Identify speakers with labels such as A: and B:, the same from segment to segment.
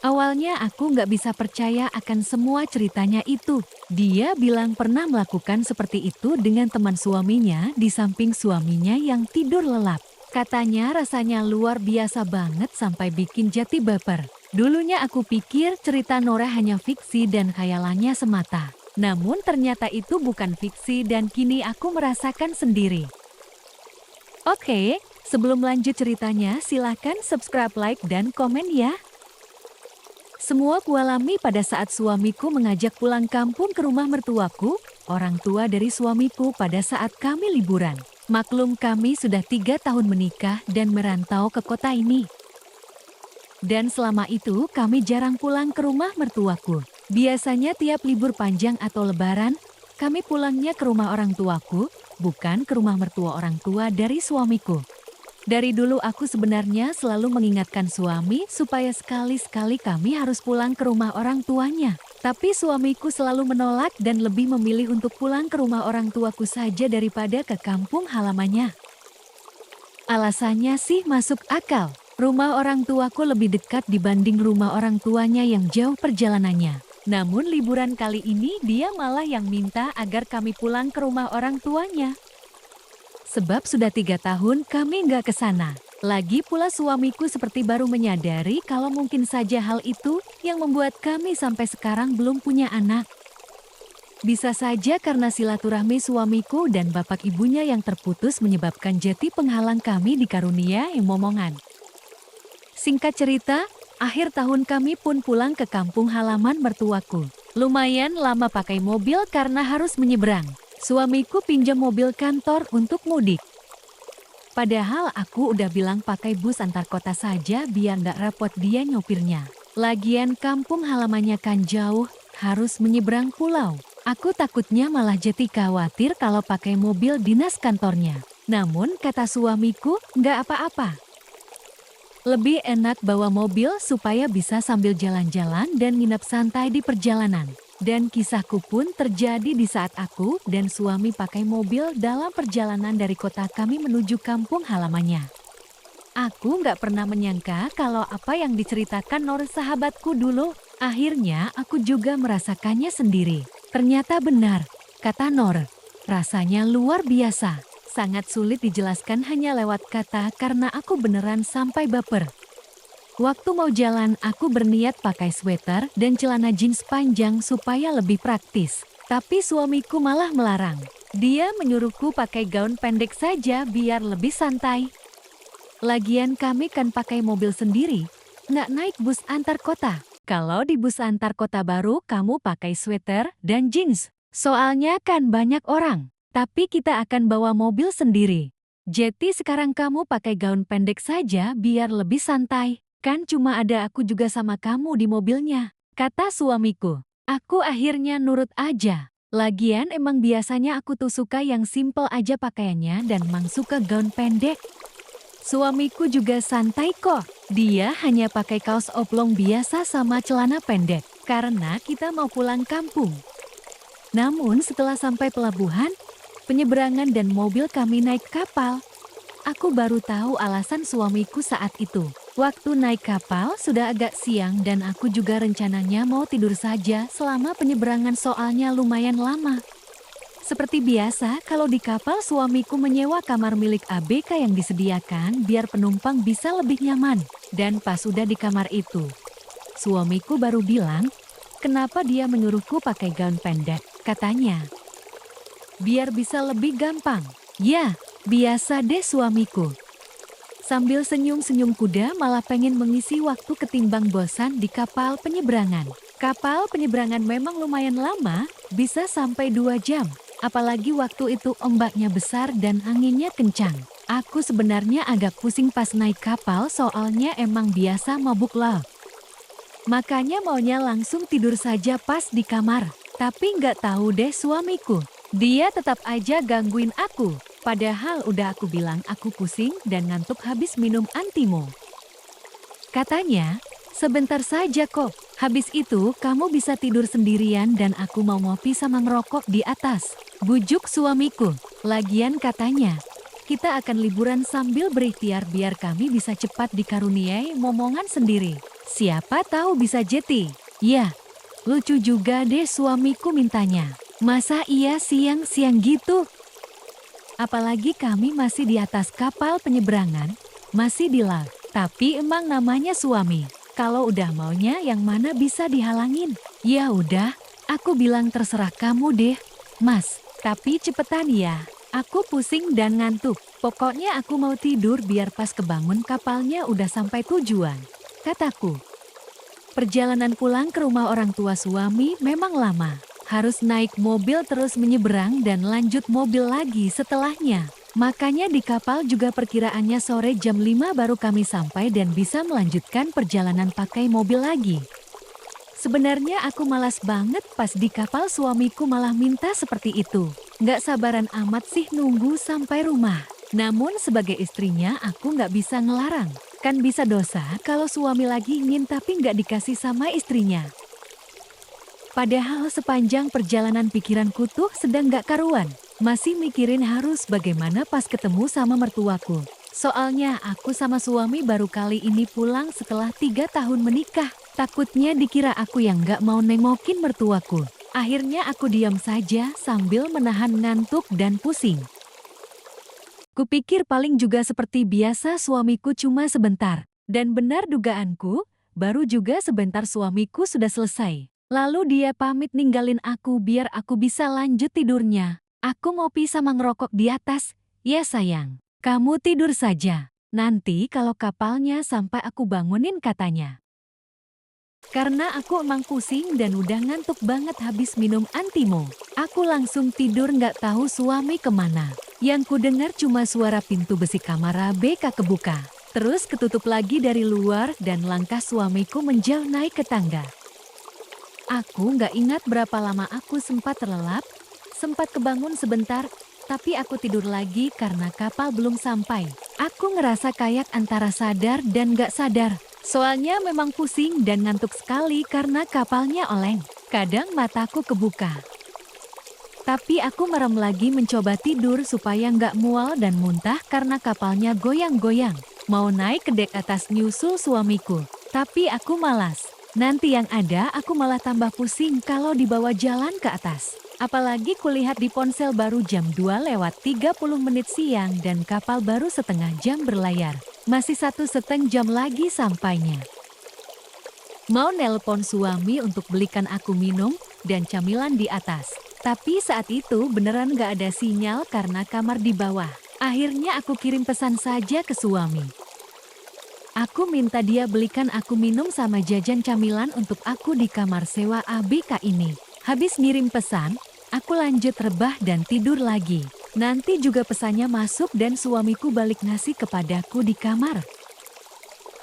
A: Awalnya aku nggak bisa percaya akan semua ceritanya itu. Dia bilang pernah melakukan seperti itu dengan teman suaminya di samping suaminya yang tidur lelap. Katanya rasanya luar biasa banget sampai bikin Jati baper. Dulunya aku pikir cerita Nora hanya fiksi dan khayalannya semata. Namun ternyata itu bukan fiksi dan kini aku merasakan sendiri. Oke, sebelum lanjut ceritanya silahkan subscribe, like, dan komen ya. Semua kualami pada saat suamiku mengajak pulang kampung ke rumah mertuaku, orang tua dari suamiku pada saat kami liburan. Maklum kami sudah 3 tahun menikah dan merantau ke kota ini. Dan selama itu kami jarang pulang ke rumah mertuaku. Biasanya tiap libur panjang atau lebaran, kami pulangnya ke rumah orang tuaku, bukan ke rumah mertua orang tua dari suamiku. Dari dulu aku sebenarnya selalu mengingatkan suami supaya sekali-sekali kami harus pulang ke rumah orang tuanya. Tapi suamiku selalu menolak dan lebih memilih untuk pulang ke rumah orang tuaku saja daripada ke kampung halamannya. Alasannya sih masuk akal. Rumah orang tuaku lebih dekat dibanding rumah orang tuanya yang jauh perjalanannya. Namun liburan kali ini dia malah yang minta agar kami pulang ke rumah orang tuanya. Sebab sudah 3 tahun kami nggak ke sana. Lagi pula suamiku seperti baru menyadari kalau mungkin saja hal itu yang membuat kami sampai sekarang belum punya anak. Bisa saja karena silaturahmi suamiku dan bapak ibunya yang terputus menyebabkan Jati penghalang kami dikaruniai momongan. Singkat cerita, akhir tahun kami pun pulang ke kampung halaman mertuaku. Lumayan lama pakai mobil karena harus menyeberang. Suamiku pinjam mobil kantor untuk mudik. Padahal aku udah bilang pakai bus antar kota saja biar nggak repot dia nyopirnya. Lagian kampung halamannya kan jauh, harus menyeberang pulau. Aku takutnya malah Jati khawatir kalau pakai mobil dinas kantornya. Namun kata suamiku, nggak apa-apa. Lebih enak bawa mobil supaya bisa sambil jalan-jalan dan nginep santai di perjalanan. Dan kisahku pun terjadi di saat aku dan suami pakai mobil dalam perjalanan dari kota kami menuju kampung halamannya. Aku nggak pernah menyangka kalau apa yang diceritakan Nor sahabatku dulu, akhirnya aku juga merasakannya sendiri. Ternyata benar, kata Nor. Rasanya luar biasa, sangat sulit dijelaskan hanya lewat kata karena aku beneran sampai baper. Waktu mau jalan, aku berniat pakai sweater dan celana jeans panjang supaya lebih praktis. Tapi suamiku malah melarang. Dia menyuruhku pakai gaun pendek saja biar lebih santai. Lagian kami kan pakai mobil sendiri, nggak naik bus antar kota. Kalau di bus antar kota baru kamu pakai sweater dan jeans. Soalnya kan banyak orang, tapi kita akan bawa mobil sendiri. Jadi sekarang kamu pakai gaun pendek saja biar lebih santai. Kan cuma ada aku juga sama kamu di mobilnya, kata suamiku. Aku akhirnya nurut aja. Lagian emang biasanya aku tuh suka yang simple aja pakaiannya dan emang suka gaun pendek. Suamiku juga santai kok. Dia hanya pakai kaos oblong biasa sama celana pendek, karena kita mau pulang kampung. Namun setelah sampai pelabuhan, penyeberangan dan mobil kami naik kapal. Aku baru tahu alasan suamiku saat itu. Waktu naik kapal sudah agak siang dan aku juga rencananya mau tidur saja selama penyeberangan soalnya lumayan lama. Seperti biasa, kalau di kapal suamiku menyewa kamar milik ABK yang disediakan biar penumpang bisa lebih nyaman. Dan pas udah di kamar itu, suamiku baru bilang, kenapa dia menyuruhku pakai gaun pendek, katanya. Biar bisa lebih gampang. Ya, biasa deh suamiku. Sambil senyum-senyum kuda malah pengen mengisi waktu ketimbang bosan di kapal penyeberangan. Kapal penyeberangan memang lumayan lama, bisa sampai 2 jam. Apalagi waktu itu ombaknya besar dan anginnya kencang. Aku sebenarnya agak pusing pas naik kapal soalnya emang biasa mabuk lah. Makanya maunya langsung tidur saja pas di kamar. Tapi nggak tahu deh suamiku. Dia tetap aja gangguin aku. Padahal udah aku bilang aku pusing dan ngantuk habis minum Antimo. Katanya, sebentar saja kok. Habis itu kamu bisa tidur sendirian dan aku mau ngopi sama ngerokok di atas. Bujuk suamiku. Lagian katanya, kita akan liburan sambil berikhtiar biar kami bisa cepat dikaruniai momongan sendiri. Siapa tahu bisa jeti. Ya, lucu juga deh suamiku mintanya. Masa iya siang-siang gitu? Apalagi kami masih di atas kapal penyeberangan, masih di laut. Tapi emang namanya suami. Kalau udah maunya yang mana bisa dihalangin? Ya udah, aku bilang terserah kamu deh, Mas. Tapi cepetan ya. Aku pusing dan ngantuk. Pokoknya aku mau tidur biar pas kebangun kapalnya udah sampai tujuan, kataku. Perjalanan pulang ke rumah orang tua suami memang lama. Harus naik mobil terus menyeberang dan lanjut mobil lagi setelahnya. Makanya di kapal juga perkiraannya sore jam 5 baru kami sampai dan bisa melanjutkan perjalanan pakai mobil lagi. Sebenarnya aku malas banget pas di kapal suamiku malah minta seperti itu. Nggak sabaran amat sih nunggu sampai rumah. Namun sebagai istrinya aku nggak bisa ngelarang. Kan bisa dosa kalau suami lagi ingin tapi nggak dikasih sama istrinya. Padahal sepanjang perjalanan pikiranku tuh sedang gak karuan. Masih mikirin harus bagaimana pas ketemu sama mertuaku. Soalnya aku sama suami baru kali ini pulang setelah 3 tahun menikah. Takutnya dikira aku yang gak mau nengokin mertuaku. Akhirnya aku diam saja sambil menahan ngantuk dan pusing. Kupikir paling juga seperti biasa suamiku cuma sebentar. Dan benar dugaanku, baru juga sebentar suamiku sudah selesai. Lalu dia pamit ninggalin aku biar aku bisa lanjut tidurnya. Aku ngopi sama ngerokok di atas. Ya sayang, kamu tidur saja. Nanti kalau kapalnya sampai aku bangunin katanya. Karena aku emang pusing dan udah ngantuk banget habis minum Antimo. Aku langsung tidur nggak tahu suami kemana. Yang ku dengar cuma suara pintu besi kamar ABK kebuka. Terus ketutup lagi dari luar dan langkah suamiku menjauh naik ke tangga. Aku nggak ingat berapa lama aku sempat terlelap, sempat kebangun sebentar, tapi aku tidur lagi karena kapal belum sampai. Aku ngerasa kayak antara sadar dan nggak sadar. Soalnya memang pusing dan ngantuk sekali karena kapalnya oleng. Kadang mataku kebuka. Tapi aku merem lagi mencoba tidur supaya nggak mual dan muntah karena kapalnya goyang-goyang. Mau naik ke dek atas nyusul suamiku, tapi aku malas. Nanti yang ada aku malah tambah pusing kalau dibawa jalan ke atas. Apalagi kulihat di ponsel baru jam 2 lewat 30 menit siang dan kapal baru setengah jam berlayar. Masih 1,5 jam lagi sampainya. Mau nelpon suami untuk belikan aku minum dan camilan di atas. Tapi saat itu beneran gak ada sinyal karena kamar di bawah. Akhirnya aku kirim pesan saja ke suami. Aku minta dia belikan aku minum sama jajan camilan untuk aku di kamar sewa ABK ini. Habis ngirim pesan, aku lanjut rebah dan tidur lagi. Nanti juga pesannya masuk dan suamiku balik ngasih kepadaku di kamar.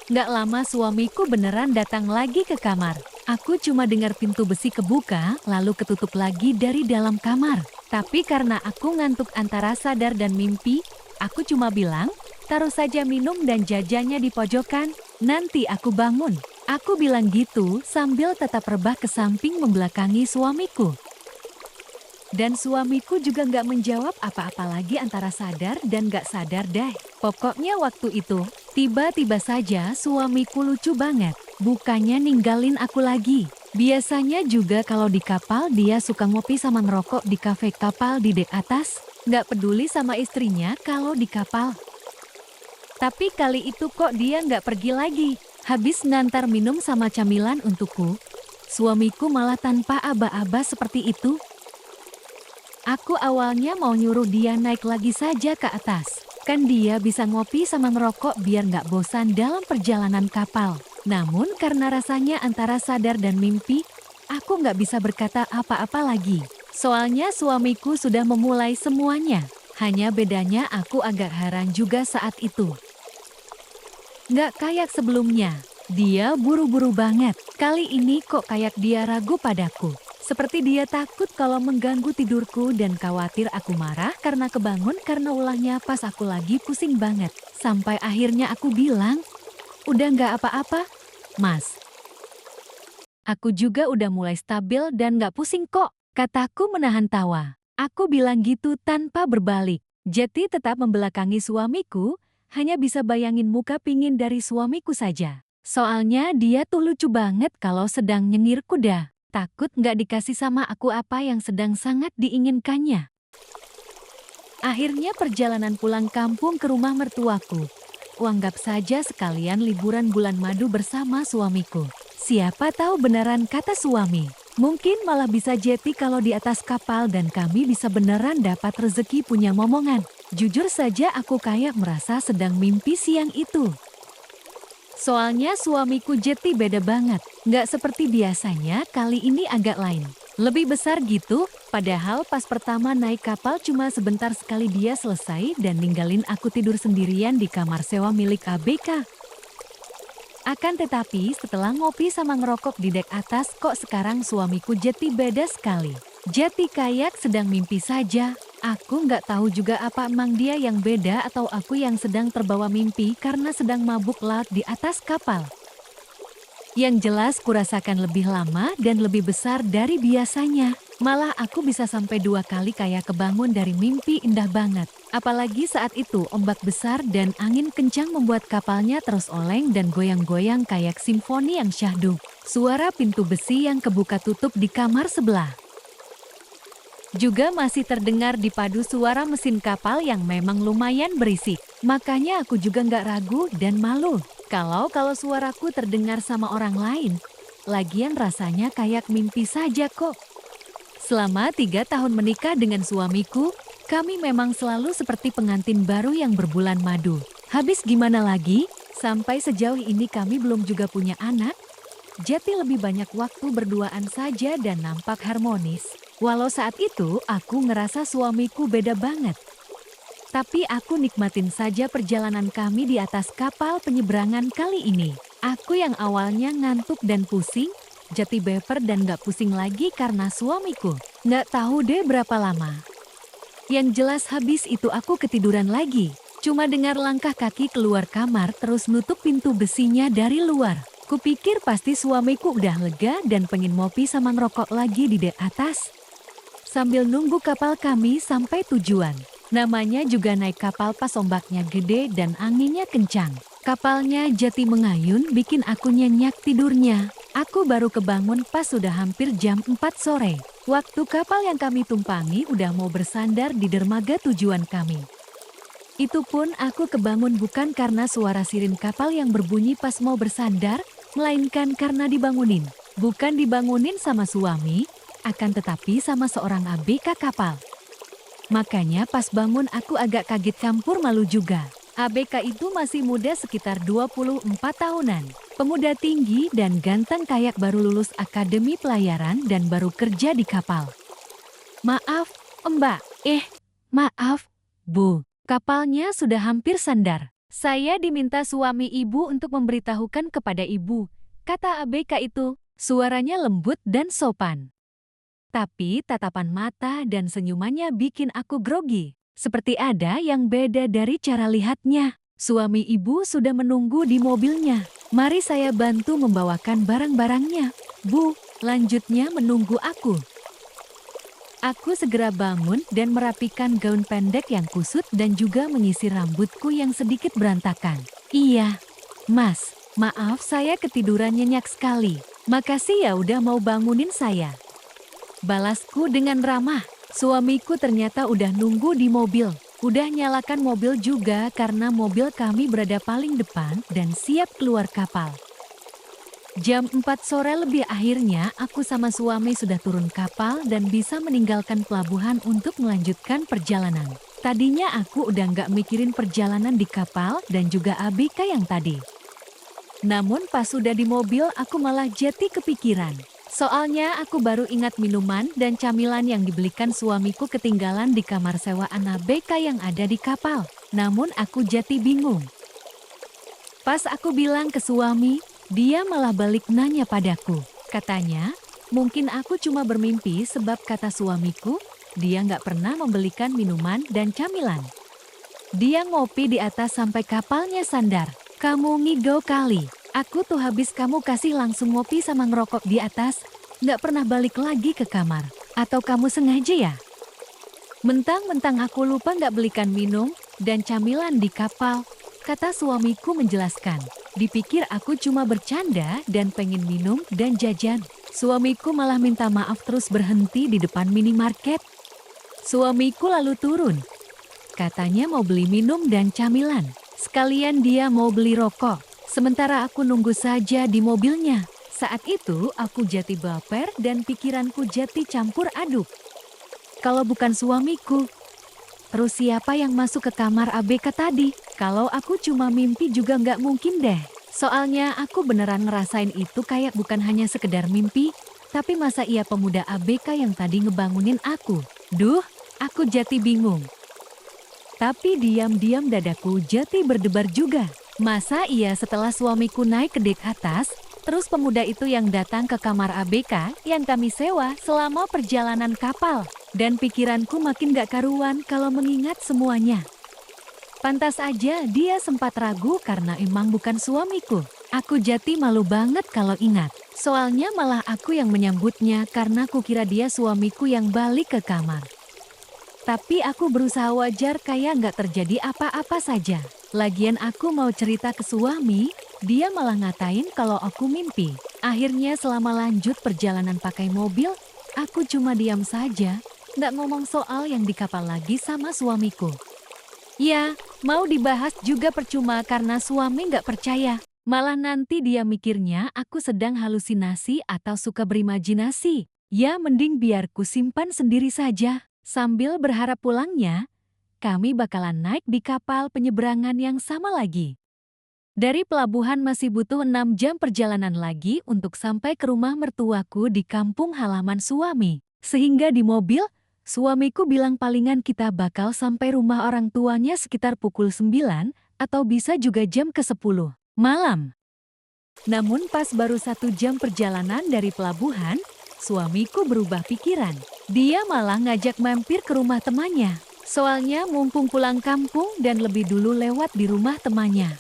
A: Nggak lama suamiku beneran datang lagi ke kamar. Aku cuma dengar pintu besi kebuka, lalu ketutup lagi dari dalam kamar. Tapi karena aku ngantuk antara sadar dan mimpi, aku cuma bilang, taruh saja minum dan jajannya di pojokan, nanti aku bangun. Aku bilang gitu sambil tetap rebah ke samping membelakangi suamiku. Dan suamiku juga nggak menjawab apa-apa lagi antara sadar dan nggak sadar deh. Pokoknya waktu itu, tiba-tiba saja suamiku lucu banget. Bukannya ninggalin aku lagi. Biasanya juga kalau di kapal dia suka ngopi sama ngerokok di kafe kapal di dek atas. Nggak peduli sama istrinya kalau di kapal. Tapi kali itu kok dia nggak pergi lagi. Habis nantar minum sama camilan untukku, suamiku malah tanpa aba-aba seperti itu. Aku awalnya mau nyuruh dia naik lagi saja ke atas. Kan dia bisa ngopi sama ngerokok biar nggak bosan dalam perjalanan kapal. Namun karena rasanya antara sadar dan mimpi, aku nggak bisa berkata apa-apa lagi. Soalnya suamiku sudah memulai semuanya. Hanya bedanya aku agak heran juga saat itu. Nggak kayak sebelumnya, dia buru-buru banget. Kali ini kok kayak dia ragu padaku. Seperti dia takut kalau mengganggu tidurku dan khawatir aku marah karena kebangun karena ulahnya pas aku lagi pusing banget. Sampai akhirnya aku bilang, udah nggak apa-apa, Mas. Aku juga udah mulai stabil dan nggak pusing kok, kataku menahan tawa. Aku bilang gitu tanpa berbalik. Jeti tetap membelakangi suamiku, hanya bisa bayangin muka pingin dari suamiku saja. Soalnya dia tuh lucu banget kalau sedang nyengir kuda. Takut nggak dikasih sama aku apa yang sedang sangat diinginkannya. Akhirnya perjalanan pulang kampung ke rumah mertuaku. Kuanggap saja sekalian liburan bulan madu bersama suamiku. Siapa tahu beneran kata suami. Mungkin malah bisa jeti kalau di atas kapal dan kami bisa beneran dapat rezeki punya momongan. Jujur saja aku kayak merasa sedang mimpi siang itu. Soalnya suamiku jeti beda banget, nggak seperti biasanya, kali ini agak lain. Lebih besar gitu, padahal pas pertama naik kapal cuma sebentar sekali dia selesai dan ninggalin aku tidur sendirian di kamar sewa milik ABK. Akan tetapi setelah ngopi sama ngerokok di dek atas kok sekarang suamiku jeti beda sekali. Jeti kayak sedang mimpi saja. Aku nggak tahu juga apa emang dia yang beda atau aku yang sedang terbawa mimpi karena sedang mabuk laut di atas kapal. Yang jelas kurasakan lebih lama dan lebih besar dari biasanya. Malah aku bisa sampai 2 kali kayak kebangun dari mimpi indah banget. Apalagi saat itu ombak besar dan angin kencang membuat kapalnya terus oleng dan goyang-goyang kayak simfoni yang syahdu. Suara pintu besi yang kebuka tutup di kamar sebelah juga masih terdengar dipadu suara mesin kapal yang memang lumayan berisik. Makanya aku juga nggak ragu dan malu kalau suaraku terdengar sama orang lain. Lagian rasanya kayak mimpi saja kok. Selama 3 tahun menikah dengan suamiku, kami memang selalu seperti pengantin baru yang berbulan madu. Habis gimana lagi? Sampai sejauh ini kami belum juga punya anak. Jadi lebih banyak waktu berduaan saja dan nampak harmonis. Walau saat itu aku ngerasa suamiku beda banget. Tapi aku nikmatin saja perjalanan kami di atas kapal penyeberangan kali ini. Aku yang awalnya ngantuk dan pusing, jadi beper dan gak pusing lagi karena suamiku. Gak tahu deh berapa lama. Yang jelas habis itu aku ketiduran lagi. Cuma dengar langkah kaki keluar kamar terus nutup pintu besinya dari luar. Kupikir pasti suamiku udah lega dan pengen ngopi sama ngerokok lagi di dek atas. Sambil nunggu kapal kami sampai tujuan. Namanya juga naik kapal pas ombaknya gede dan anginnya kencang. Kapalnya jati mengayun bikin aku nyenyak tidurnya. Aku baru kebangun pas sudah hampir jam 4 sore. Waktu kapal yang kami tumpangi udah mau bersandar di dermaga tujuan kami. Itu pun aku kebangun bukan karena suara sirin kapal yang berbunyi pas mau bersandar, melainkan karena dibangunin. Bukan dibangunin sama suami, akan tetapi sama seorang ABK kapal. Makanya pas bangun aku agak kaget campur malu juga. ABK itu masih muda sekitar 24 tahunan. Pemuda tinggi dan ganteng kayak baru lulus akademi pelayaran dan baru kerja di kapal. Maaf, Mbak. Maaf, Bu. Kapalnya sudah hampir sandar. Saya diminta suami ibu untuk memberitahukan kepada ibu, kata ABK itu. Suaranya lembut dan sopan. Tapi tatapan mata dan senyumannya bikin aku grogi. Seperti ada yang beda dari cara lihatnya. Suami ibu sudah menunggu di mobilnya. Mari saya bantu membawakan barang-barangnya. Bu, lanjutnya menunggu aku. Aku segera bangun dan merapikan gaun pendek yang kusut dan juga menyisir rambutku yang sedikit berantakan. Iya, Mas, maaf saya ketiduran nyenyak sekali. Makasih ya udah mau bangunin saya. Balasku dengan ramah. Suamiku ternyata udah nunggu di mobil. Udah nyalakan mobil juga karena mobil kami berada paling depan dan siap keluar kapal. Jam 4 sore lebih akhirnya aku sama suami sudah turun kapal dan bisa meninggalkan pelabuhan untuk melanjutkan perjalanan. Tadinya aku udah nggak mikirin perjalanan di kapal dan juga ABK yang tadi. Namun pas sudah di mobil aku malah jadi kepikiran. Soalnya aku baru ingat minuman dan camilan yang dibelikan suamiku ketinggalan di kamar sewaan ABK yang ada di kapal. Namun aku jadi bingung. Pas aku bilang ke suami, dia malah balik nanya padaku. Katanya, mungkin aku cuma bermimpi sebab kata suamiku, dia nggak pernah membelikan minuman dan camilan. Dia ngopi di atas sampai kapalnya sandar. Kamu ngigau kali. Aku tuh habis kamu kasih langsung ngopi sama ngerokok di atas, nggak pernah balik lagi ke kamar. Atau kamu sengaja ya? Mentang-mentang aku lupa nggak belikan minum dan camilan di kapal, kata suamiku menjelaskan. Dipikir aku cuma bercanda dan pengen minum dan jajan. Suamiku malah minta maaf terus berhenti di depan minimarket. Suamiku lalu turun. Katanya mau beli minum dan camilan. Sekalian dia mau beli rokok. Sementara aku nunggu saja di mobilnya. Saat itu aku jadi baper dan pikiranku jadi campur aduk. Kalau bukan suamiku, terus siapa yang masuk ke kamar ABK tadi? Kalau aku cuma mimpi juga nggak mungkin deh. Soalnya aku beneran ngerasain itu kayak bukan hanya sekedar mimpi, tapi masa iya pemuda ABK yang tadi ngebangunin aku? Duh, aku jadi bingung. Tapi diam-diam dadaku jadi berdebar juga. Masa iya setelah suamiku naik ke dek atas, terus pemuda itu yang datang ke kamar ABK yang kami sewa selama perjalanan kapal. Dan pikiranku makin gak karuan kalau mengingat semuanya. Pantas aja dia sempat ragu karena emang bukan suamiku. Aku jadi malu banget kalau ingat. Soalnya malah aku yang menyambutnya karena kukira dia suamiku yang balik ke kamar. Tapi aku berusaha wajar kayak gak terjadi apa-apa saja. Lagian aku mau cerita ke suami, dia malah ngatain kalau aku mimpi. Akhirnya selama lanjut perjalanan pakai mobil, aku cuma diam saja, gak ngomong soal yang di kapal lagi sama suamiku. Ya, mau dibahas juga percuma karena suami gak percaya. Malah nanti dia mikirnya aku sedang halusinasi atau suka berimajinasi. Ya mending biar ku simpan sendiri saja. Sambil berharap pulangnya, kami bakalan naik di kapal penyeberangan yang sama lagi. Dari pelabuhan masih butuh 6 jam perjalanan lagi untuk sampai ke rumah mertuaku di kampung halaman suami. Sehingga di mobil, suamiku bilang palingan kita bakal sampai rumah orang tuanya sekitar pukul 9 atau bisa juga jam ke-10 malam. Namun pas baru 1 jam perjalanan dari pelabuhan, suamiku berubah pikiran. Dia malah ngajak mampir ke rumah temannya. Soalnya mumpung pulang kampung dan lebih dulu lewat di rumah temannya.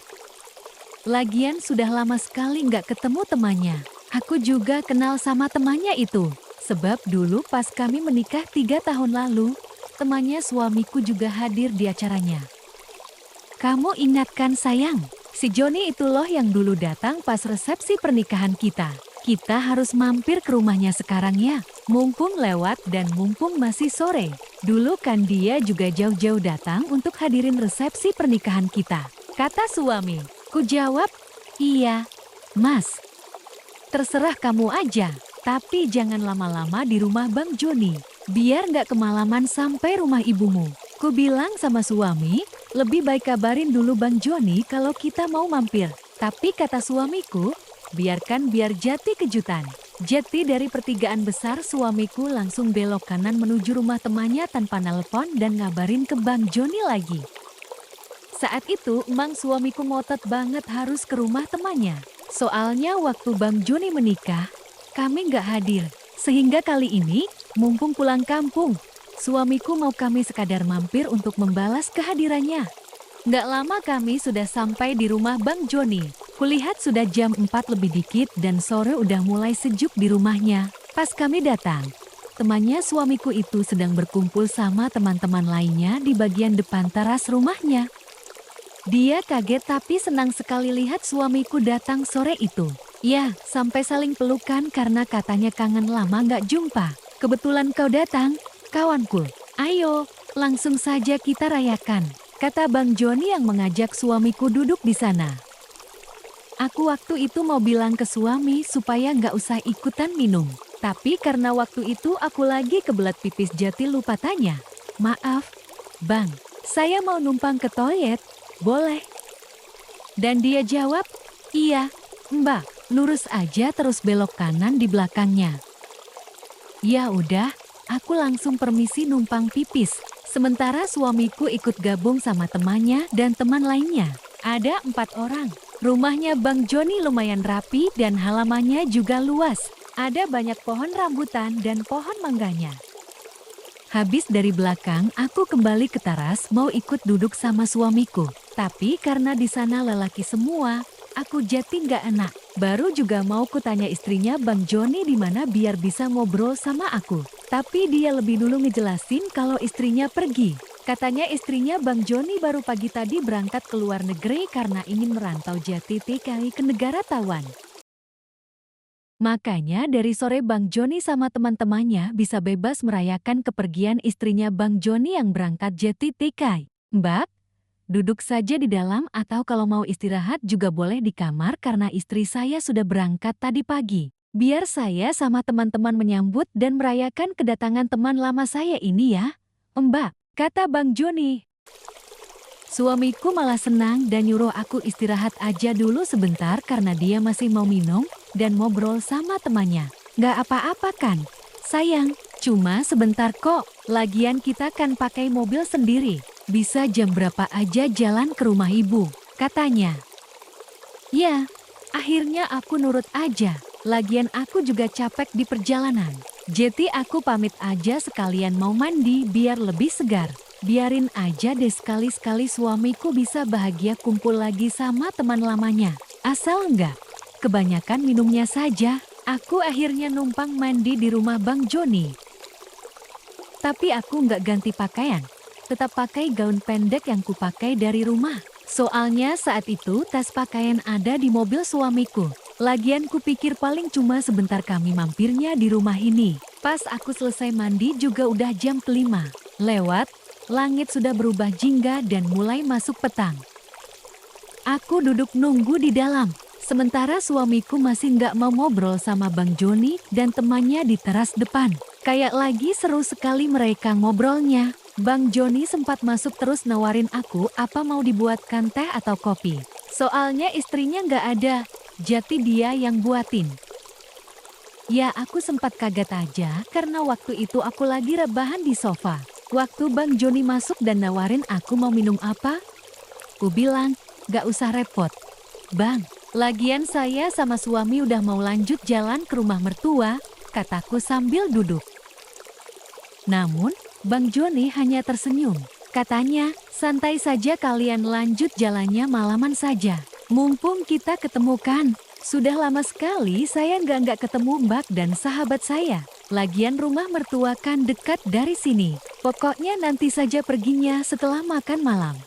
A: Lagian sudah lama sekali nggak ketemu temannya. Aku juga kenal sama temannya itu. Sebab dulu pas kami menikah 3 tahun lalu, temannya suamiku juga hadir di acaranya. Kamu ingat kan sayang? Si Joni itu loh yang dulu datang pas resepsi pernikahan kita. Kita harus mampir ke rumahnya sekarang ya. Mumpung lewat dan mumpung masih sore. Dulu kan dia juga jauh-jauh datang untuk hadirin resepsi pernikahan kita. Kata suami. Ku jawab, iya, Mas. Terserah kamu aja. Tapi jangan lama-lama di rumah Bang Joni. Biar nggak kemalaman sampai rumah ibumu. Ku bilang sama suami, lebih baik kabarin dulu Bang Joni kalau kita mau mampir. Tapi kata suamiku, biarkan biar jadi kejutan. Jadi dari pertigaan besar suamiku langsung belok kanan menuju rumah temannya tanpa nelpon dan ngabarin ke Bang Joni lagi. Saat itu emang suamiku ngotot banget harus ke rumah temannya. Soalnya waktu Bang Joni menikah, kami nggak hadir. Sehingga kali ini, mumpung pulang kampung, suamiku mau kami sekadar mampir untuk membalas kehadirannya. Nggak lama kami sudah sampai di rumah Bang Joni. Kulihat sudah jam 4 lebih dikit dan sore udah mulai sejuk di rumahnya. Pas kami datang, temannya suamiku itu sedang berkumpul sama teman-teman lainnya di bagian depan teras rumahnya. Dia kaget tapi senang sekali lihat suamiku datang sore itu. Ya, sampai saling pelukan karena katanya kangen lama nggak jumpa. Kebetulan kau datang, kawanku. Ayo, langsung saja kita rayakan. Kata Bang Joni yang mengajak suamiku duduk di sana. Aku waktu itu mau bilang ke suami supaya nggak usah ikutan minum. Tapi karena waktu itu aku lagi kebelet pipis jadi lupa tanya. Maaf, Bang, saya mau numpang ke toilet, boleh? Dan dia jawab, iya, Mbak, lurus aja terus belok kanan di belakangnya. Ya udah, aku langsung permisi numpang pipis. Sementara suamiku ikut gabung sama temannya dan teman lainnya. Ada 4 orang. Rumahnya Bang Joni lumayan rapi dan halamannya juga luas. Ada banyak pohon rambutan dan pohon mangganya. Habis dari belakang, aku kembali ke teras mau ikut duduk sama suamiku. Tapi karena di sana lelaki semua, aku jadi nggak enak. Baru juga mau kutanya istrinya Bang Joni di mana biar bisa ngobrol sama aku. Tapi dia lebih dulu ngejelasin kalau istrinya pergi. Katanya istrinya Bang Joni baru pagi tadi berangkat ke luar negeri karena ingin merantau Jati TKI ke negara Taiwan. Makanya dari sore Bang Joni sama teman-temannya bisa bebas merayakan kepergian istrinya Bang Joni yang berangkat Jati TKI. Mbak, duduk saja di dalam atau kalau mau istirahat juga boleh di kamar karena istri saya sudah berangkat tadi pagi. Biar saya sama teman-teman menyambut dan merayakan kedatangan teman lama saya ini ya, Mbak, kata Bang Joni. Suamiku malah senang dan nyuruh aku istirahat aja dulu sebentar karena dia masih mau minum dan ngobrol sama temannya. Gak apa-apa kan? Sayang, cuma sebentar kok. Lagian kita kan pakai mobil sendiri. Bisa jam berapa aja jalan ke rumah ibu, katanya. Ya, akhirnya aku nurut aja. Lagian aku juga capek di perjalanan. Jadi aku pamit aja sekalian mau mandi biar lebih segar. Biarin aja deh sekali-sekali suamiku bisa bahagia kumpul lagi sama teman lamanya. Asal enggak kebanyakan minumnya saja. Aku akhirnya numpang mandi di rumah Bang Joni. Tapi aku enggak ganti pakaian. Tetap pakai gaun pendek yang kupakai dari rumah. Soalnya saat itu tas pakaian ada di mobil suamiku. Lagian kupikir paling cuma sebentar kami mampirnya di rumah ini. Pas aku selesai mandi juga udah jam 5 lewat. Langit sudah berubah jingga dan mulai masuk petang. Aku duduk nunggu di dalam. Sementara suamiku masih nggak mau ngobrol sama Bang Joni dan temannya di teras depan. Kayak lagi seru sekali mereka ngobrolnya. Bang Joni sempat masuk terus nawarin aku apa mau dibuatkan teh atau kopi. Soalnya istrinya nggak ada, jadi dia yang buatin. Ya aku sempat kaget aja karena waktu itu aku lagi rebahan di sofa. Waktu Bang Joni masuk dan nawarin aku mau minum apa, ku bilang, gak usah repot. Bang, lagian saya sama suami udah mau lanjut jalan ke rumah mertua, kataku sambil duduk. Namun, Bang Joni hanya tersenyum. Katanya, santai saja kalian lanjut jalannya malaman saja. Mumpung kita ketemu kan, sudah lama sekali saya nggak ketemu Mbak dan sahabat saya. Lagian rumah mertua kan dekat dari sini. Pokoknya nanti saja perginya setelah makan malam.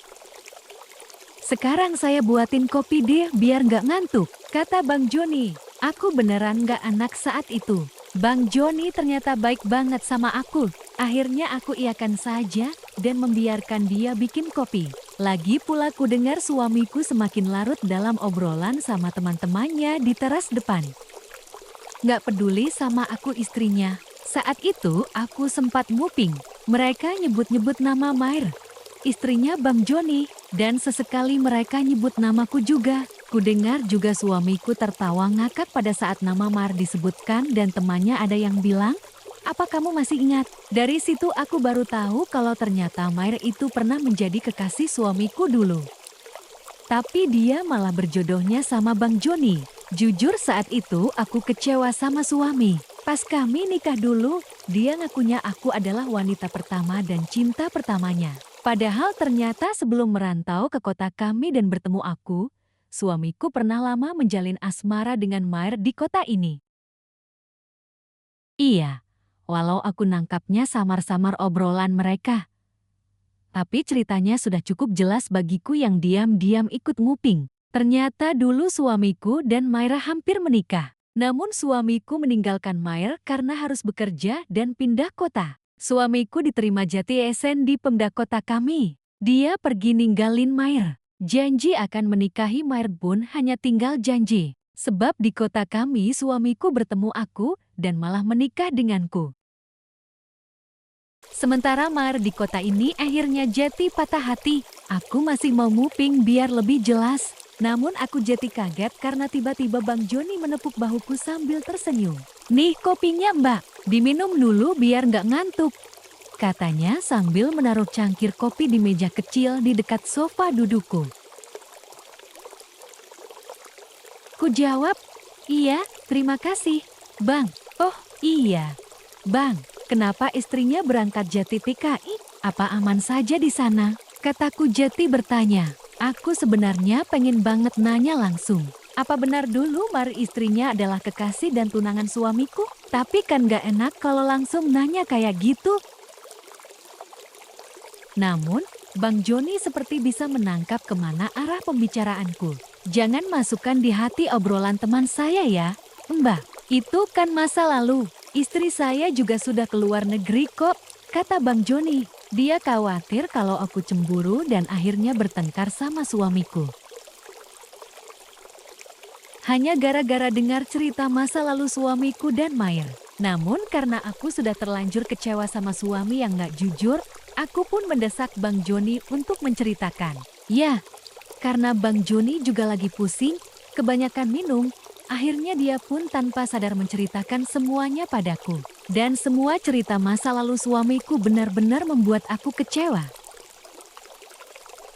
A: Sekarang saya buatin kopi deh biar nggak ngantuk, kata Bang Joni. Aku beneran nggak enak saat itu. Bang Joni ternyata baik banget sama aku. Akhirnya aku iakan saja dan membiarkan dia bikin kopi. Lagi pula ku dengar suamiku semakin larut dalam obrolan sama teman-temannya di teras depan. Nggak peduli sama aku istrinya. Saat itu aku sempat nguping. Mereka nyebut-nyebut nama Mair, istrinya Bang Joni, dan sesekali mereka nyebut namaku juga. Ku dengar juga suamiku tertawa ngakak pada saat nama Mair disebutkan dan temannya ada yang bilang, "Apa kamu masih ingat?" Dari situ aku baru tahu kalau ternyata Mair itu pernah menjadi kekasih suamiku dulu. Tapi dia malah berjodohnya sama Bang Joni. Jujur saat itu aku kecewa sama suami. Pas kami nikah dulu, dia ngakunya aku adalah wanita pertama dan cinta pertamanya. Padahal ternyata sebelum merantau ke kota kami dan bertemu aku, suamiku pernah lama menjalin asmara dengan Mair di kota ini. Iya, walau aku nangkapnya samar-samar obrolan mereka. Tapi ceritanya sudah cukup jelas bagiku yang diam-diam ikut nguping. Ternyata dulu suamiku dan Maira hampir menikah. Namun suamiku meninggalkan Mair karena harus bekerja dan pindah kota. Suamiku diterima Jati Esen di Pemda kota kami. Dia pergi ninggalin Mair. Janji akan menikahi Mair pun hanya tinggal janji. Sebab di kota kami suamiku bertemu aku dan malah menikah denganku. Sementara Mair di kota ini akhirnya Jati patah hati. Aku masih mau nguping biar lebih jelas. Namun aku jadi kaget karena tiba-tiba Bang Joni menepuk bahuku sambil tersenyum. "Nih kopinya Mbak, diminum dulu biar nggak ngantuk," katanya sambil menaruh cangkir kopi di meja kecil di dekat sofa dudukku. Ku jawab, "Iya, terima kasih, Bang." "Oh iya, Bang, kenapa istrinya berangkat Jati TKI? Apa aman saja di sana?" kataku Jati bertanya. Aku sebenarnya pengen banget nanya langsung. Apa benar dulu Mair istrinya adalah kekasih dan tunangan suamiku? Tapi kan gak enak kalau langsung nanya kayak gitu. Namun, Bang Joni seperti bisa menangkap kemana arah pembicaraanku. Jangan masukkan di hati obrolan teman saya ya. Mbak, itu kan masa lalu. Istri saya juga sudah keluar negeri kok, kata Bang Joni. Dia khawatir kalau aku cemburu dan akhirnya bertengkar sama suamiku. Hanya gara-gara dengar cerita masa lalu suamiku dan Mayer. Namun karena aku sudah terlanjur kecewa sama suami yang gak jujur, aku pun mendesak Bang Joni untuk menceritakan. Ya, karena Bang Joni juga lagi pusing, kebanyakan minum, akhirnya dia pun tanpa sadar menceritakan semuanya padaku. Dan semua cerita masa lalu suamiku benar-benar membuat aku kecewa.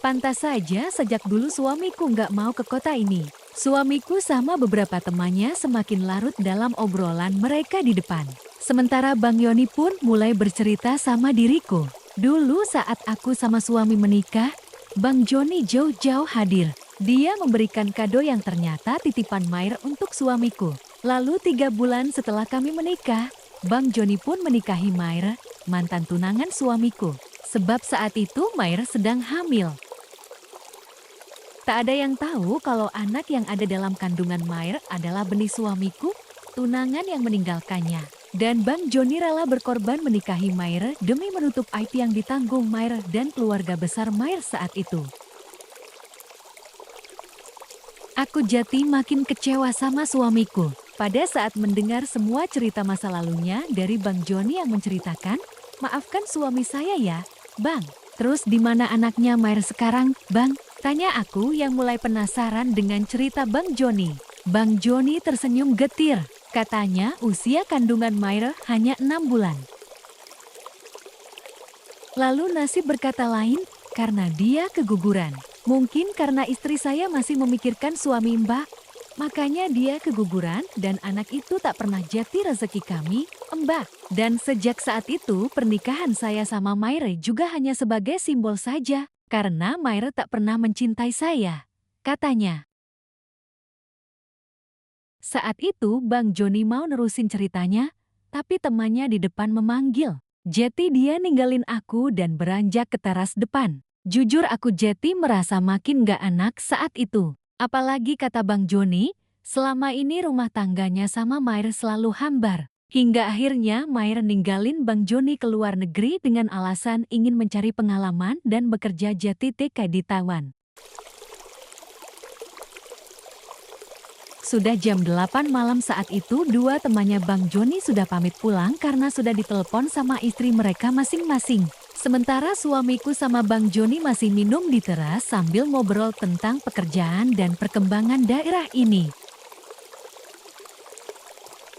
A: Pantas saja sejak dulu suamiku nggak mau ke kota ini. Suamiku sama beberapa temannya semakin larut dalam obrolan mereka di depan. Sementara Bang Yoni pun mulai bercerita sama diriku. Dulu saat aku sama suami menikah, Bang Joni jauh-jauh hadir. Dia memberikan kado yang ternyata titipan Mayer untuk suamiku. Lalu 3 bulan setelah kami menikah, Bang Joni pun menikahi Mayer, mantan tunangan suamiku. Sebab saat itu Mayer sedang hamil. Tak ada yang tahu kalau anak yang ada dalam kandungan Mayer adalah benih suamiku, tunangan yang meninggalkannya. Dan Bang Joni rela berkorban menikahi Mayer demi menutup aib yang ditanggung Mayer dan keluarga besar Mayer saat itu. Aku jadi makin kecewa sama suamiku. Pada saat mendengar semua cerita masa lalunya dari Bang Joni yang menceritakan, maafkan suami saya ya, Bang. Terus di mana anaknya Mayer sekarang, Bang? Tanya aku yang mulai penasaran dengan cerita Bang Joni. Bang Joni tersenyum getir. Katanya usia kandungan Mayer hanya 6 bulan. Lalu nasib berkata lain karena dia keguguran. Mungkin karena istri saya masih memikirkan suami Mbak. Makanya dia keguguran dan anak itu tak pernah jati rezeki kami, Mbak. Dan sejak saat itu pernikahan saya sama Mayer juga hanya sebagai simbol saja. Karena Mayer tak pernah mencintai saya, katanya. Saat itu Bang Joni mau nerusin ceritanya, tapi temannya di depan memanggil. Jadi dia ninggalin aku dan beranjak ke teras depan. Jujur aku jadi merasa makin gak enak saat itu. Apalagi kata Bang Joni, selama ini rumah tangganya sama Mayer selalu hambar. Hingga akhirnya Mayer ninggalin Bang Joni ke luar negeri dengan alasan ingin mencari pengalaman dan bekerja jadi TK di Taiwan. Sudah jam 8 malam saat itu 2 temannya Bang Joni sudah pamit pulang karena sudah ditelepon sama istri mereka masing-masing. Sementara suamiku sama Bang Joni masih minum di teras sambil ngobrol tentang pekerjaan dan perkembangan daerah ini.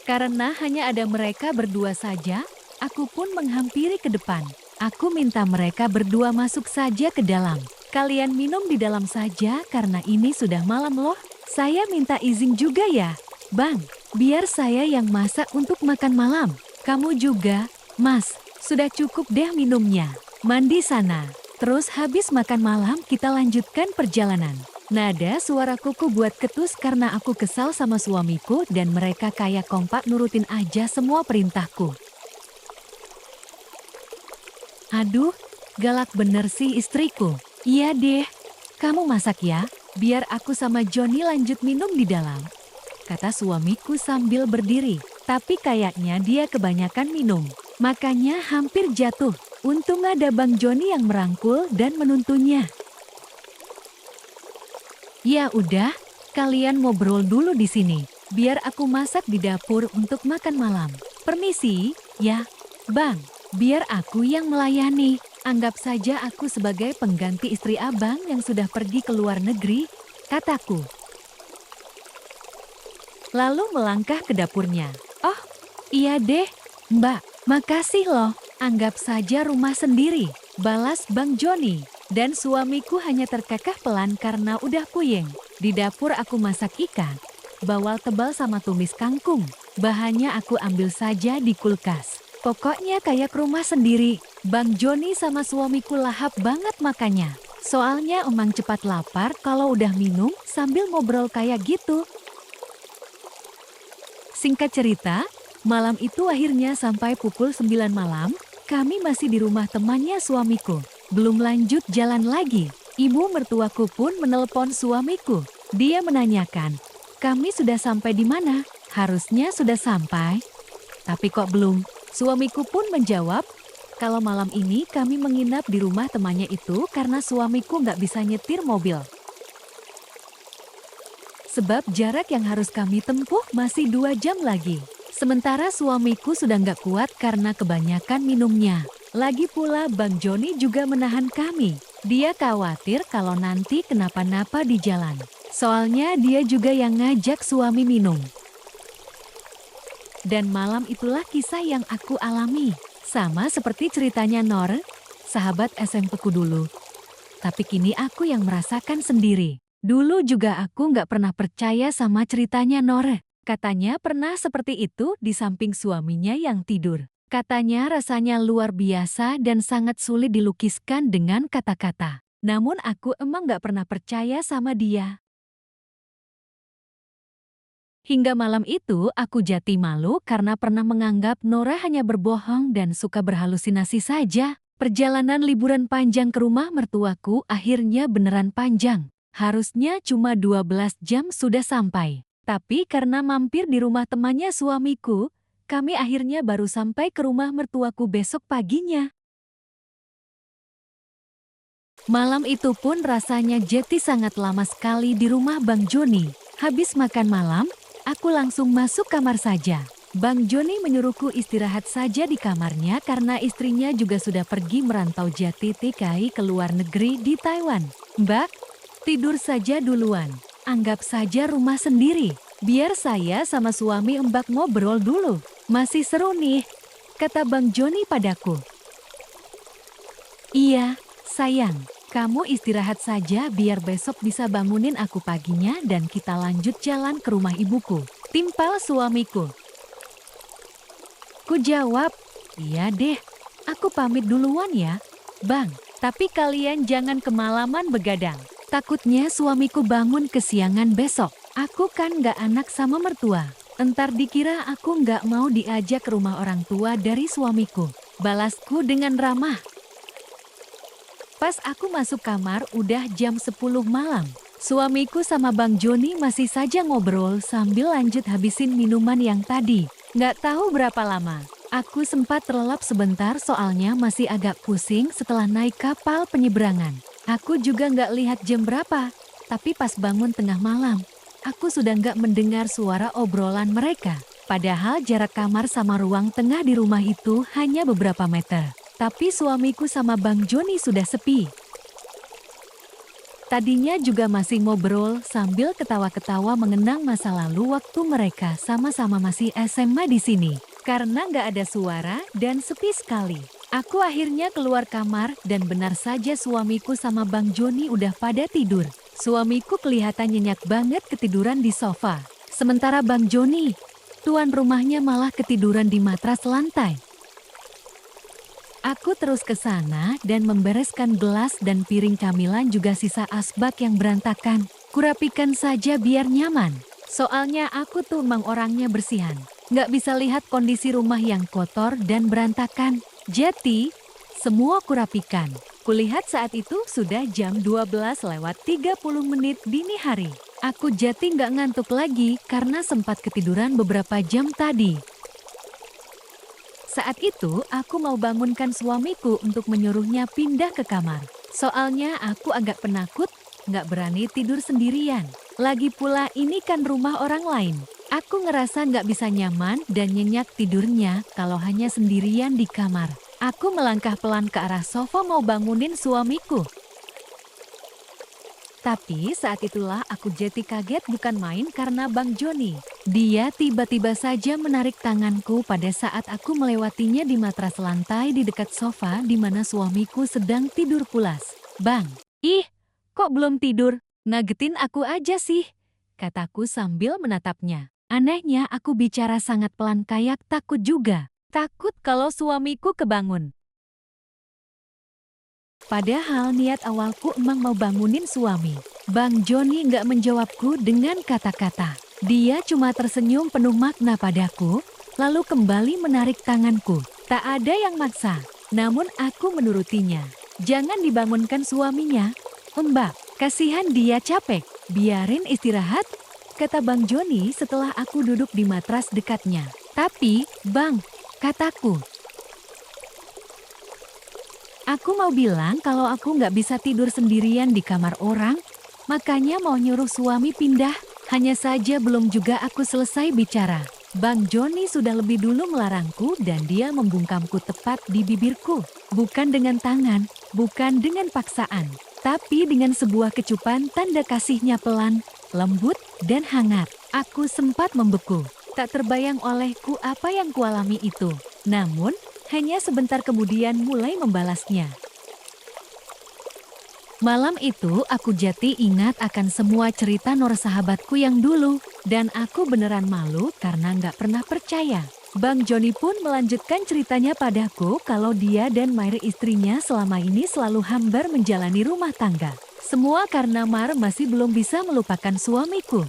A: Karena hanya ada mereka berdua saja, aku pun menghampiri ke depan. Aku minta mereka berdua masuk saja ke dalam. Kalian minum di dalam saja karena ini sudah malam loh. Saya minta izin juga ya, Bang. Biar saya yang masak untuk makan malam. Kamu juga, Mas. Sudah cukup deh minumnya. Mandi sana. Terus habis makan malam kita lanjutkan perjalanan. Nada suaraku buat ketus karena aku kesal sama suamiku dan mereka kayak kompak nurutin aja semua perintahku. Aduh, galak bener sih istriku. Iya deh, kamu masak ya, biar aku sama Joni lanjut minum di dalam. Kata suamiku sambil berdiri, tapi kayaknya dia kebanyakan minum. Makanya hampir jatuh. Untung ada Bang Joni yang merangkul dan menuntunnya. Ya udah, kalian ngobrol dulu di sini. Biar aku masak di dapur untuk makan malam. Permisi, ya, Bang. Biar aku yang melayani. Anggap saja aku sebagai pengganti istri abang yang sudah pergi ke luar negeri, kataku. Lalu melangkah ke dapurnya. Oh, iya deh, Mbak. Makasih loh. Anggap saja rumah sendiri, balas Bang Joni. Dan suamiku hanya terkekeh pelan karena udah puyeng. Di dapur aku masak ikan, bawal tebal sama tumis kangkung. Bahannya aku ambil saja di kulkas. Pokoknya kayak rumah sendiri. Bang Joni sama suamiku lahap banget makannya. Soalnya emang cepat lapar kalau udah minum sambil ngobrol kayak gitu. Singkat cerita, malam itu akhirnya sampai pukul 9 malam, kami masih di rumah temannya suamiku. Belum lanjut jalan lagi, ibu mertuaku pun menelpon suamiku. Dia menanyakan, kami sudah sampai di mana? Harusnya sudah sampai. Tapi kok belum? Suamiku pun menjawab, kalau malam ini kami menginap di rumah temannya itu karena suamiku nggak bisa nyetir mobil. Sebab jarak yang harus kami tempuh masih 2 jam lagi. Sementara suamiku sudah nggak kuat karena kebanyakan minumnya. Lagi pula Bang Joni juga menahan kami. Dia khawatir kalau nanti kenapa-napa di jalan. Soalnya dia juga yang ngajak suami minum. Dan malam itulah kisah yang aku alami. Sama seperti ceritanya Nor, sahabat SMP-ku dulu. Tapi kini aku yang merasakan sendiri. Dulu juga aku nggak pernah percaya sama ceritanya Nor. Katanya pernah seperti itu di samping suaminya yang tidur. Katanya rasanya luar biasa dan sangat sulit dilukiskan dengan kata-kata. Namun aku emang gak pernah percaya sama dia. Hingga malam itu aku jati malu karena pernah menganggap Nora hanya berbohong dan suka berhalusinasi saja. Perjalanan liburan panjang ke rumah mertuaku akhirnya beneran panjang. Harusnya cuma 12 jam sudah sampai. Tapi karena mampir di rumah temannya suamiku, kami akhirnya baru sampai ke rumah mertuaku besok paginya. Malam itu pun rasanya Jeti sangat lama sekali di rumah Bang Joni. Habis makan malam, aku langsung masuk kamar saja. Bang Joni menyuruhku istirahat saja di kamarnya karena istrinya juga sudah pergi merantau Jati TKI ke luar negeri di Taiwan. Mbak, tidur saja duluan. Anggap saja rumah sendiri. Biar saya sama suami Mbak ngobrol dulu. Masih seru nih, kata Bang Joni padaku. Iya, sayang, kamu istirahat saja biar besok bisa bangunin aku paginya dan kita lanjut jalan ke rumah ibuku, timpal suamiku. Ku jawab, iya deh, aku pamit duluan ya, Bang. Tapi kalian jangan kemalaman begadang. Takutnya suamiku bangun kesiangan besok. Aku kan gak anak sama mertua. Entar dikira aku nggak mau diajak ke rumah orang tua dari suamiku. Balasku dengan ramah. Pas aku masuk kamar udah jam 10 malam. Suamiku sama Bang Joni masih saja ngobrol sambil lanjut habisin minuman yang tadi. Nggak tahu berapa lama. Aku sempat terlelap sebentar soalnya masih agak pusing setelah naik kapal penyeberangan. Aku juga nggak lihat jam berapa. Tapi pas bangun tengah malam, aku sudah nggak mendengar suara obrolan mereka. Padahal jarak kamar sama ruang tengah di rumah itu hanya beberapa meter. Tapi suamiku sama Bang Joni sudah sepi. Tadinya juga masih ngobrol sambil ketawa-ketawa mengenang masa lalu waktu mereka sama-sama masih SMA di sini. Karena nggak ada suara dan sepi sekali. Aku akhirnya keluar kamar dan benar saja suamiku sama Bang Joni udah pada tidur. Suamiku kelihatan nyenyak banget ketiduran di sofa. Sementara Bang Joni, tuan rumahnya malah ketiduran di matras lantai. Aku terus ke sana dan membereskan gelas dan piring camilan juga sisa asbak yang berantakan. Kurapikan saja biar nyaman. Soalnya aku tuh emang orangnya bersihan. Nggak bisa lihat kondisi rumah yang kotor dan berantakan. Jadi, semua kurapikan. Kulihat saat itu sudah jam 12:30 dini hari. Aku Jati nggak ngantuk lagi karena sempat ketiduran beberapa jam tadi. Saat itu aku mau bangunkan suamiku untuk menyuruhnya pindah ke kamar. Soalnya aku agak penakut, nggak berani tidur sendirian. Lagi pula ini kan rumah orang lain. Aku ngerasa nggak bisa nyaman dan nyenyak tidurnya kalau hanya sendirian di kamar. Aku melangkah pelan ke arah sofa mau bangunin suamiku. Tapi saat itulah aku Jati kaget bukan main karena Bang Joni. Dia tiba-tiba saja menarik tanganku pada saat aku melewatinya di matras lantai di dekat sofa di mana suamiku sedang tidur pulas. Bang, ih, kok belum tidur? Ngagetin aku aja sih, kataku sambil menatapnya. Anehnya aku bicara sangat pelan kayak takut juga. Takut kalau suamiku kebangun. Padahal niat awalku emang mau bangunin suami. Bang Joni nggak menjawabku dengan kata-kata. Dia cuma tersenyum penuh makna padaku, lalu kembali menarik tanganku. Tak ada yang maksa, namun aku menurutinya. Jangan dibangunkan suaminya. Mbak, kasihan dia capek. Biarin istirahat, kata Bang Joni setelah aku duduk di matras dekatnya. Tapi, Bang, kataku. Aku mau bilang kalau aku nggak bisa tidur sendirian di kamar orang, makanya mau nyuruh suami pindah. Hanya saja belum juga aku selesai bicara. Bang Joni sudah lebih dulu melarangku dan dia membungkamku tepat di bibirku. Bukan dengan tangan, bukan dengan paksaan, tapi dengan sebuah kecupan tanda kasihnya pelan, lembut, dan hangat. Aku sempat membeku. Tak terbayang olehku apa yang kualami itu. Namun, hanya sebentar kemudian mulai membalasnya. Malam itu aku jati ingat akan semua cerita Nor sahabatku yang dulu. Dan aku beneran malu karena nggak pernah percaya. Bang Joni pun melanjutkan ceritanya padaku kalau dia dan Mair istrinya selama ini selalu hambar menjalani rumah tangga. Semua karena Mar masih belum bisa melupakan suamiku.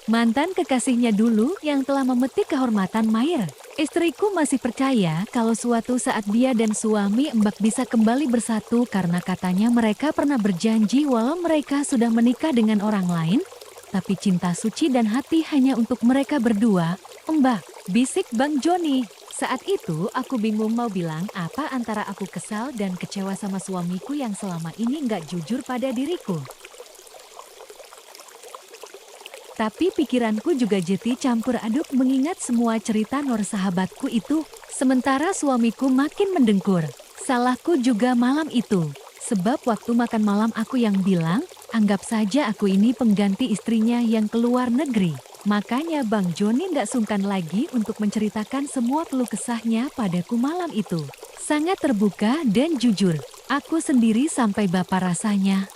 A: Mantan kekasihnya dulu yang telah memetik kehormatan Mair. Istriku masih percaya kalau suatu saat dia dan suami Mbak bisa kembali bersatu karena katanya mereka pernah berjanji walau mereka sudah menikah dengan orang lain, tapi cinta suci dan hati hanya untuk mereka berdua. Mbak, bisik Bang Joni. Saat itu aku bingung mau bilang apa antara aku kesal dan kecewa sama suamiku yang selama ini nggak jujur pada diriku. Tapi pikiranku juga jadi campur aduk mengingat semua cerita Nor sahabatku itu. Sementara suamiku makin mendengkur. Salahku juga malam itu. Sebab waktu makan malam aku yang bilang, anggap saja aku ini pengganti istrinya yang keluar negeri. Makanya Bang Joni gak sungkan lagi untuk menceritakan semua keluh kesahnya padaku malam itu. Sangat terbuka dan jujur. Aku sendiri sampai bapa rasanya.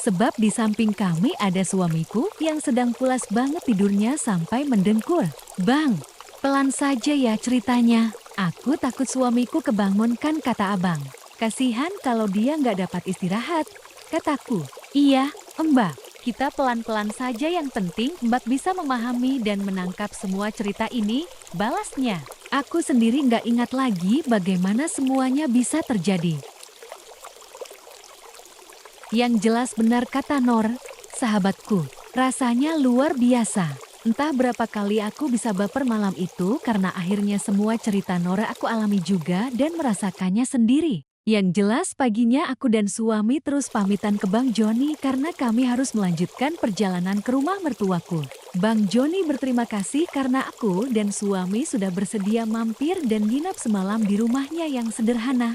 A: Sebab di samping kami ada suamiku yang sedang pulas banget tidurnya sampai mendengkur. Bang, pelan saja ya ceritanya. Aku takut suamiku kebangunkan, kata abang. Kasihan kalau dia nggak dapat istirahat, kataku. Iya, Mbak, kita pelan-pelan saja yang penting Mbak bisa memahami dan menangkap semua cerita ini, balasnya. Aku sendiri nggak ingat lagi bagaimana semuanya bisa terjadi. Yang jelas benar kata Nor, sahabatku, rasanya luar biasa. Entah berapa kali aku bisa baper malam itu karena akhirnya semua cerita Nora aku alami juga dan merasakannya sendiri. Yang jelas paginya aku dan suami terus pamitan ke Bang Joni karena kami harus melanjutkan perjalanan ke rumah mertuaku. Bang Joni berterima kasih karena aku dan suami sudah bersedia mampir dan nginap semalam di rumahnya yang sederhana.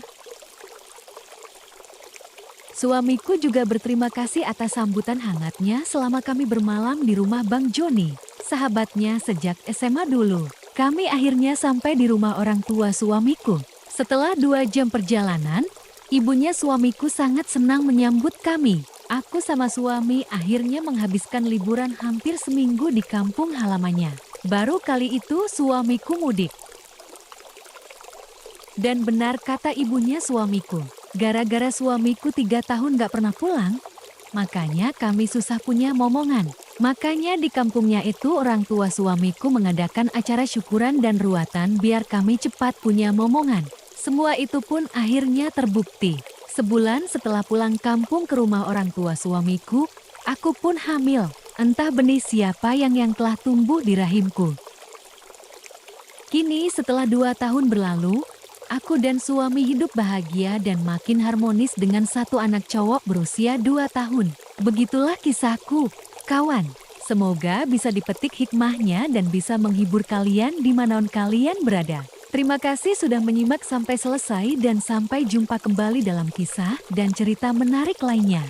A: Suamiku juga berterima kasih atas sambutan hangatnya selama kami bermalam di rumah Bang Joni, sahabatnya sejak SMA dulu. Kami akhirnya sampai di rumah orang tua suamiku. Setelah 2 jam perjalanan, ibunya suamiku sangat senang menyambut kami. Aku sama suami akhirnya menghabiskan liburan hampir seminggu di kampung halamannya. Baru kali itu suamiku mudik. Dan benar kata ibunya suamiku. Gara-gara suamiku 3 tahun gak pernah pulang, makanya kami susah punya momongan. Makanya di kampungnya itu orang tua suamiku mengadakan acara syukuran dan ruatan biar kami cepat punya momongan. Semua itu pun akhirnya terbukti. Sebulan setelah pulang kampung ke rumah orang tua suamiku, aku pun hamil. Entah benih siapa yang telah tumbuh di rahimku. Kini setelah 2 tahun berlalu, aku dan suami hidup bahagia dan makin harmonis dengan 1 anak cowok berusia 2 tahun. Begitulah kisahku, kawan. Semoga bisa dipetik hikmahnya dan bisa menghibur kalian di mana kalian berada. Terima kasih sudah menyimak sampai selesai dan sampai jumpa kembali dalam kisah dan cerita menarik lainnya.